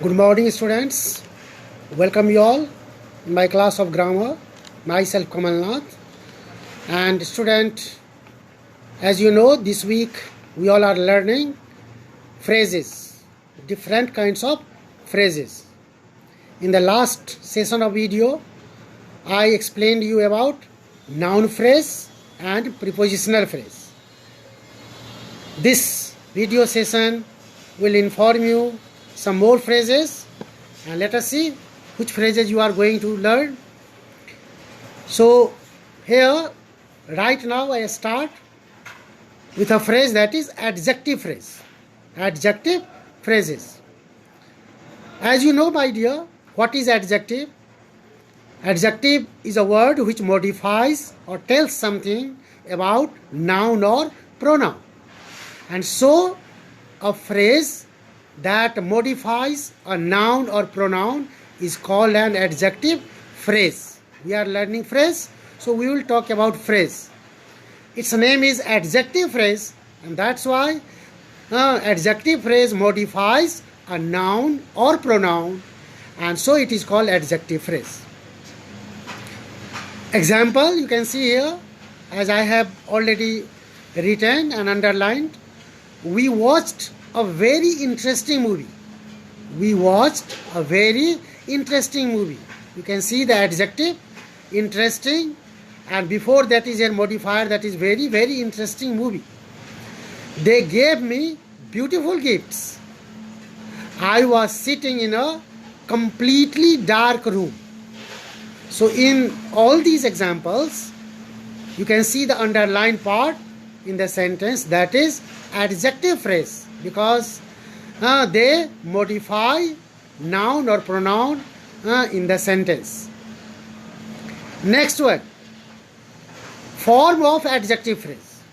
Good morning, students. Welcome you all in my class of grammar. Myself, Kamalnath. And student, as you know, this week we all are learning phrases, different kinds of phrases. In the last session of video, I explained you about noun phrase and prepositional phrase. This video session will inform you some more phrases, and let us see which phrases you are going to learn. So here right now I start with a phrase that is adjective phrase. Adjective phrases. As you know, my dear, what is adjective? Adjective is a word which modifies or tells something about noun or pronoun. And so a phrase that modifies a noun or pronoun is called an adjective phrase. We are learning phrase, so we will talk about phrase. Its name is adjective phrase, and that's why adjective phrase modifies a noun or pronoun, and so it is called adjective phrase. Example, you can see here, as I have already written and underlined. We watched a very interesting movie. We watched a very interesting movie. You can see the adjective interesting, and before that is a modifier, that is very, very interesting movie. They gave me beautiful gifts. I was sitting in a completely dark room. So in all these examples, you can see the underlined part in the sentence, that is adjective phrase, because they modify noun or pronoun in the sentence. Next one, form of adjective phrase.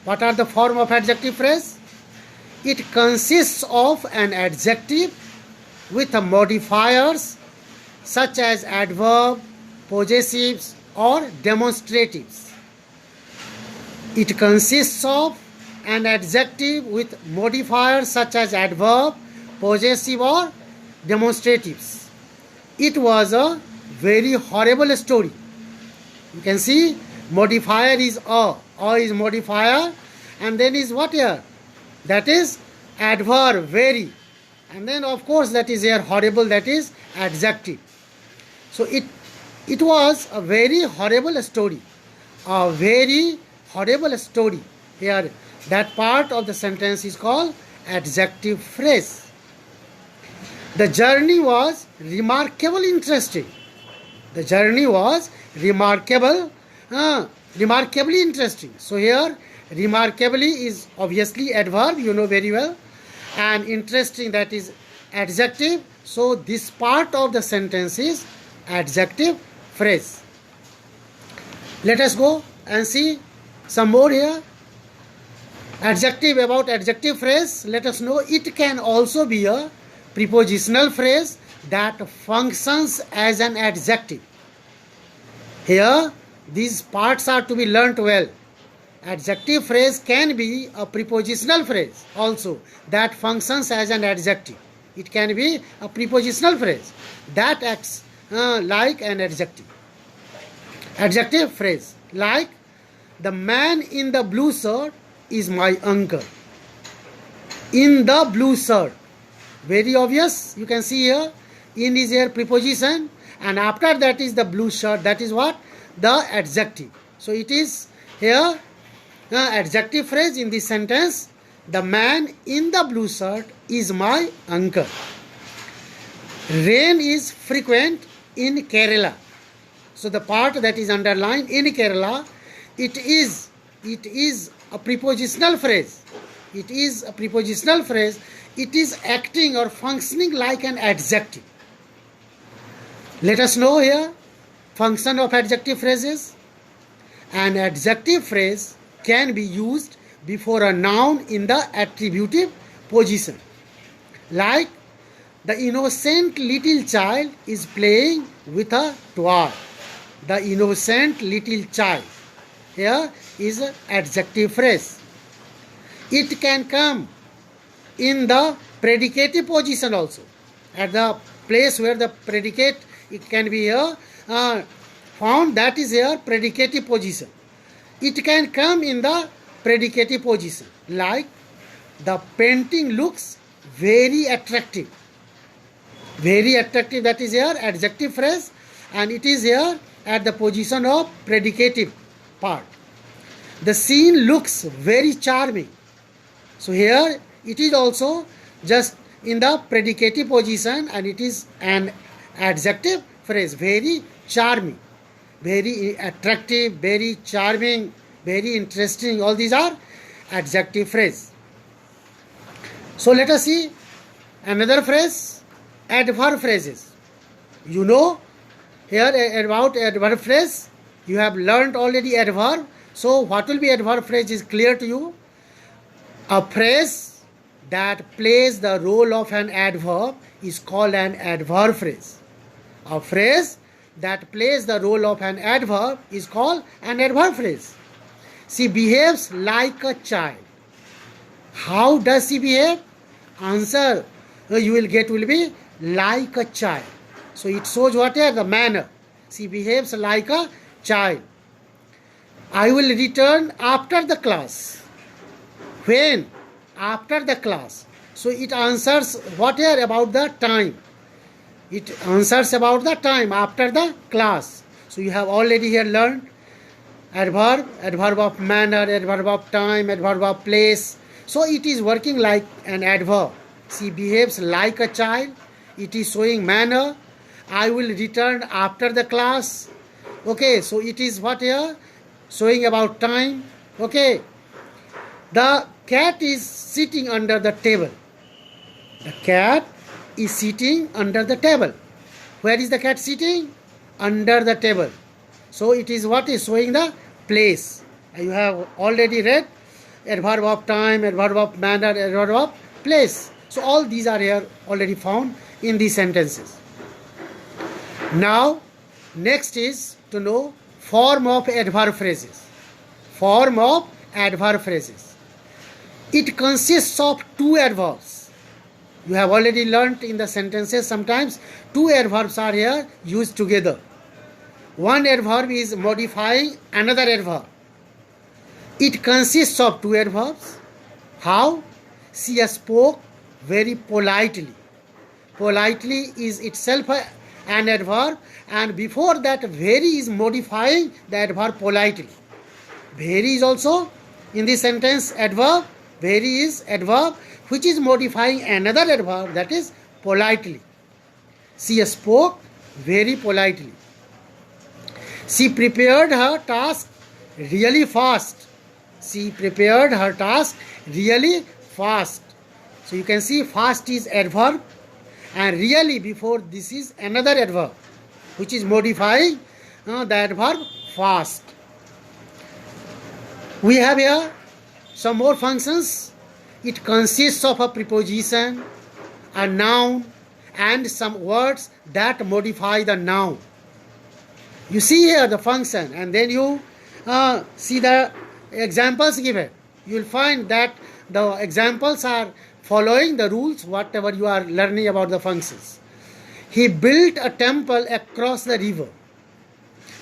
What are the form of adjective phrase? It consists of an adjective with modifiers such as adverb, possessives or demonstratives. It consists of an adjective with modifiers such as adverb, possessive or demonstratives. It was a very horrible story. You can see modifier is a is modifier, and then is what here? That is adverb, very, and then of course that is here horrible, that is adjective. So it was a very horrible story. A very horrible story. Here that part of the sentence is called adjective phrase. The journey was remarkably interesting. The journey was remarkably interesting. So here remarkably is obviously adverb, you know very well, and interesting, that is adjective. So this part of the sentence is adjective phrase. Let us go and see some more here. Adjective, about adjective phrase, let us know it can also be a prepositional phrase that functions as an adjective. Here these parts are to be learnt well. Adjective phrase can be a prepositional phrase also that functions as an adjective. It can be a prepositional phrase that acts like an adjective. Adjective phrase like, the man in the blue shirt is my uncle. In the blue shirt, very obvious. You can see here, in is here preposition, and after that is the blue shirt, that is what? The adjective. So it is here adjective phrase in this sentence, the man in the blue shirt is my uncle. Rain is frequent in Kerala. So the part that is underlined, in Kerala, it is a prepositional phrase. It is a prepositional phrase. It is acting or functioning like an adjective. Let us know here function of adjective phrases. An adjective phrase can be used before a noun in the attributive position. Like, the innocent little child is playing with a toy. The innocent little child. Here is an adjective phrase. It can come in the predicative position also. at the place where the predicate it can be here found, that is here predicative position. It can come in the predicative position, like the painting looks very attractive. Very attractive, that is here adjective phrase, and it is here at the position of predicative part. The scene looks very charming. So here it is also just in the predicative position, and it is an adjective phrase, very charming, very attractive, very charming, very interesting. All these are adjective phrase. So let us see another phrase, adverb phrases. You know here about adverb phrase, you have learned already adverb. So what will be adverb phrase is clear to you. A phrase that plays the role of an adverb is called an adverb phrase. A phrase that plays the role of an adverb is called an adverb phrase. She behaves like a child. How does she behave? Answer you will get will be like a child. So it shows what is the manner. She behaves like a child. I will return after the class. When? After the class. So it answers what is about the time. It answers about the time after the class. So you have already here learned adverb, adverb of manner, adverb of time, adverb of place. So it is working like an adverb. She behaves like a child. It is showing manner. I will return after the class. Okay, so it is what here? Showing about time. Okay. The cat is sitting under the table. The cat is sitting under the table. Where is the cat sitting? Under the table. So it is what is showing the place. You have already read adverb of time, adverb of manner, adverb of place. So all these are here already found in these sentences. Now next is to know form of adverb phrases. Form of adverb phrases. It consists of two adverbs. You have already learnt in the sentences sometimes two adverbs are here used together. One adverb is modifying another adverb. It consists of two adverbs. How? She spoke very politely. Politely is itself an adverb, and before that very is modifying the adverb politely. Very is also in this sentence adverb. Very is adverb which is modifying another adverb, that is politely. She spoke very politely. She prepared her task really fast. She prepared her task really fast. So you can see fast is adverb, and really before this is another adverb which is modifying the adverb fast. We have here some more functions. It consists of a preposition, a noun, and some words that modify the noun. You see here the function, and then you see the examples given. You will find that the examples are following the rules whatever you are learning about the functions. He built a temple across the river.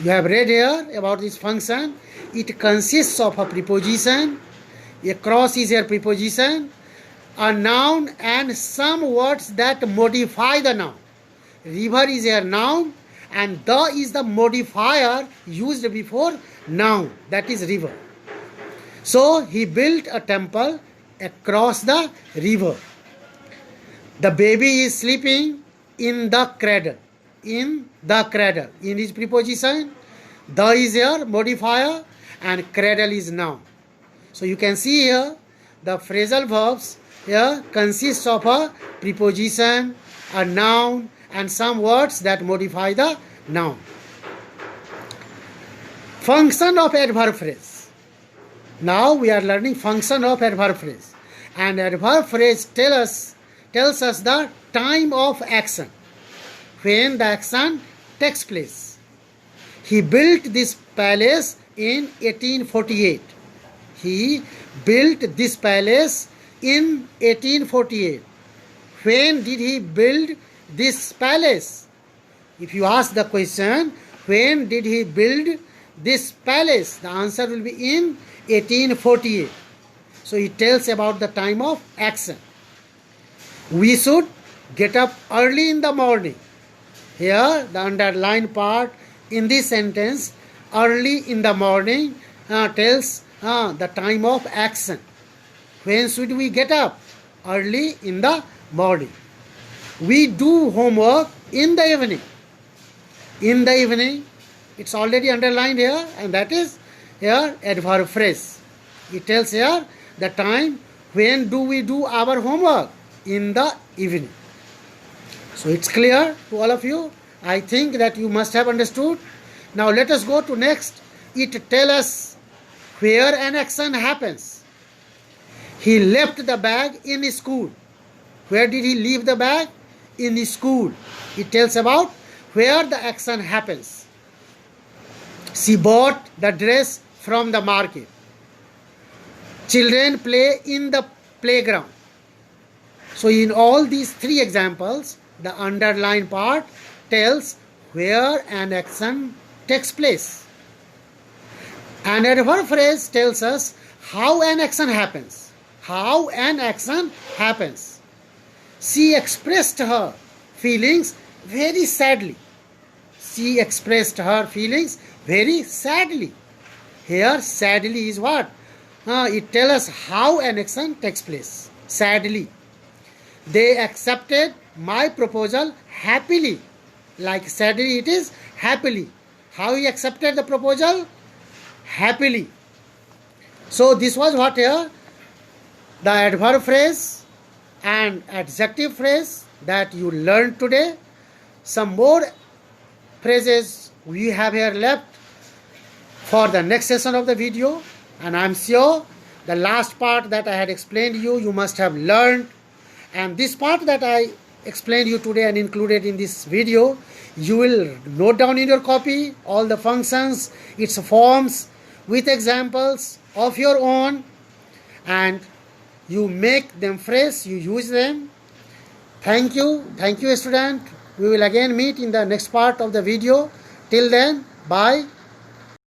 You have read here about this function. It consists of a preposition. Across is a preposition, a noun, and some words that modify the noun. River is a noun, and the is the modifier used before noun, that is river. So he built a temple across the river. The baby is sleeping in the cradle. In the cradle. In his preposition, the is here modifier and cradle is noun. So you can see here the phrasal verbs here consist of a preposition, a noun, and some words that modify the noun. Function of adverb phrase. Now we are learning function of adverb phrase. And adverb phrase tells us the time of action, when the action takes place. He built this palace in 1848. He built this palace in 1848. When did he build this palace? If you ask the question, when did he build this palace? The answer will be in 1848. So it tells about the time of action. We should get up early in the morning. Here, the underlined part in this sentence, early in the morning, tells the time of action. When should we get up? Early in the morning. We do homework in the evening. In the evening, it's already underlined here, and that is here adverb phrase. It tells here the time when do we do our homework? In the evening. So it's clear to all of you. I think that you must have understood. Now let us go to next. It tells us where an action happens. He left the bag in school. Where did he leave the bag? In school. It tells about where the action happens. She bought the dress from the market. Children play in the playground. So in all these three examples, the underlined part tells where an action takes place. An adverb phrase tells us how an action happens. How an action happens. She expressed her feelings very sadly. She expressed her feelings very sadly. Here, sadly is what? It tells us how an action takes place. Sadly. They accepted my proposal happily. Like sadly, it is happily. How he accepted the proposal? Happily. So this was what here? The adverb phrase and adjective phrase that you learned today. Some more phrases we have here left for the next session of the video, and I am sure the last part that I had explained you must have learned, and this part that I explained you today and included in this video, you will note down in your copy all the functions, its forms with examples of your own, and you make them fresh, you use them. Thank you student. We will again meet in the next part of the video. Till then, bye.